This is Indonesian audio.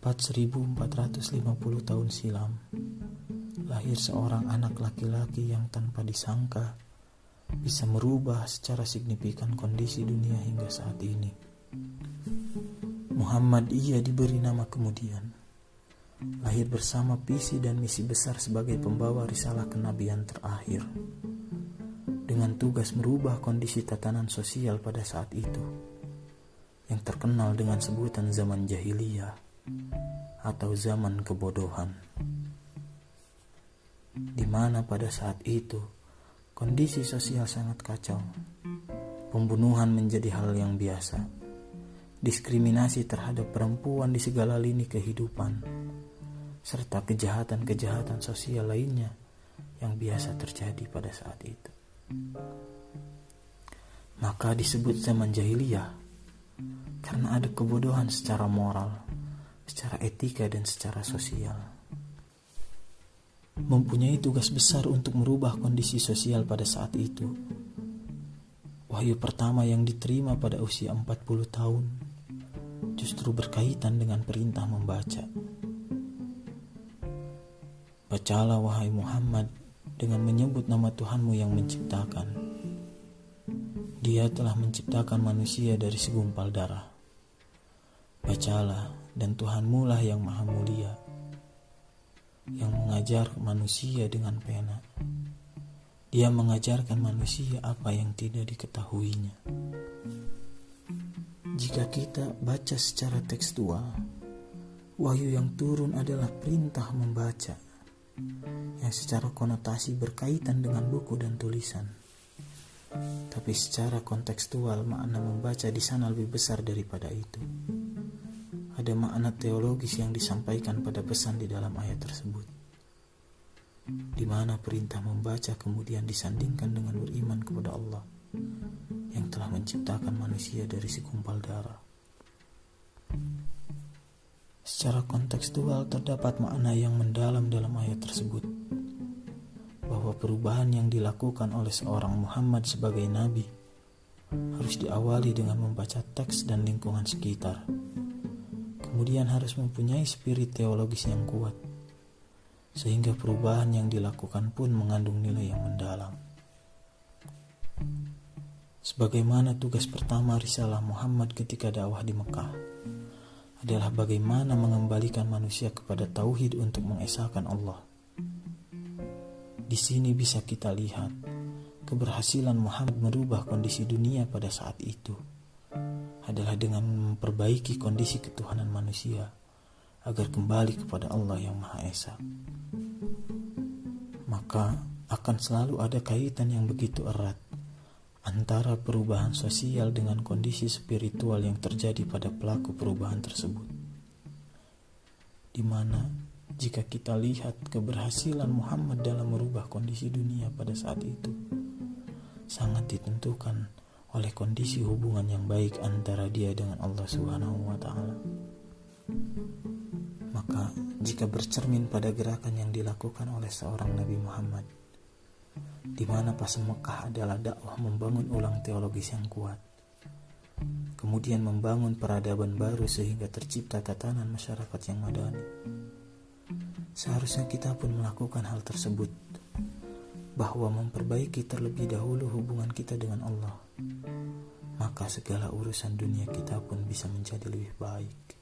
Tepat 1450 tahun silam, lahir seorang anak laki-laki yang tanpa disangka bisa merubah secara signifikan kondisi dunia hingga saat ini. Muhammad ia diberi nama kemudian. Lahir bersama visi dan misi besar sebagai pembawa risalah kenabian terakhir, dengan tugas merubah kondisi tatanan sosial pada saat itu, yang terkenal dengan sebutan zaman jahiliyah atau zaman kebodohan, di mana pada saat itu kondisi sosial sangat kacau. Pembunuhan menjadi hal yang biasa, diskriminasi terhadap perempuan di segala lini kehidupan, serta kejahatan-kejahatan sosial lainnya yang biasa terjadi pada saat itu. Maka disebut zaman jahiliyah karena ada kebodohan secara moral, secara etika, dan secara sosial. Mempunyai tugas besar untuk merubah kondisi sosial pada saat itu. Wahyu pertama yang diterima pada usia 40 tahun justru berkaitan dengan perintah membaca. Bacalah wahai Muhammad dengan menyebut nama Tuhanmu yang menciptakan. Dia telah menciptakan manusia dari segumpal darah. Bacalah, dan Tuhanmu lah yang maha mulia, yang mengajar manusia dengan pena. Dia mengajarkan manusia apa yang tidak diketahuinya. Jika kita baca secara tekstual, wahyu yang turun adalah perintah membaca, yang secara konotasi berkaitan dengan buku dan tulisan. Tapi secara kontekstual, makna membaca di sana lebih besar daripada itu. Ada makna teologis yang disampaikan pada pesan di dalam ayat tersebut, di mana perintah membaca kemudian disandingkan dengan beriman kepada Allah yang telah menciptakan manusia dari segumpal darah. Secara kontekstual terdapat makna yang mendalam dalam ayat tersebut, bahwa perubahan yang dilakukan oleh seorang Muhammad sebagai nabi harus diawali dengan membaca teks dan lingkungan sekitar. Kemudian harus mempunyai spirit teologis yang kuat, sehingga perubahan yang dilakukan pun mengandung nilai yang mendalam. Sebagaimana tugas pertama risalah Muhammad ketika dakwah di Mekah adalah bagaimana mengembalikan manusia kepada tauhid untuk mengesahkan Allah. Di sini bisa kita lihat keberhasilan Muhammad merubah kondisi dunia pada saat itu adalah dengan memperbaiki kondisi ketuhanan manusia agar kembali kepada Allah yang Maha Esa. Maka akan selalu ada kaitan yang begitu erat antara perubahan sosial dengan kondisi spiritual yang terjadi pada pelaku perubahan tersebut, di mana jika kita lihat keberhasilan Muhammad dalam merubah kondisi dunia pada saat itu sangat ditentukan oleh kondisi hubungan yang baik antara dia dengan Allah Subhanahu wa Ta'ala. Maka jika bercermin pada gerakan yang dilakukan oleh seorang Nabi Muhammad, di mana pas Mekah adalah dakwah membangun ulang teologis yang kuat, kemudian membangun peradaban baru sehingga tercipta tatanan masyarakat yang madani, seharusnya kita pun melakukan hal tersebut, bahwa memperbaiki terlebih dahulu hubungan kita dengan Allah, maka segala urusan dunia kita pun bisa menjadi lebih baik.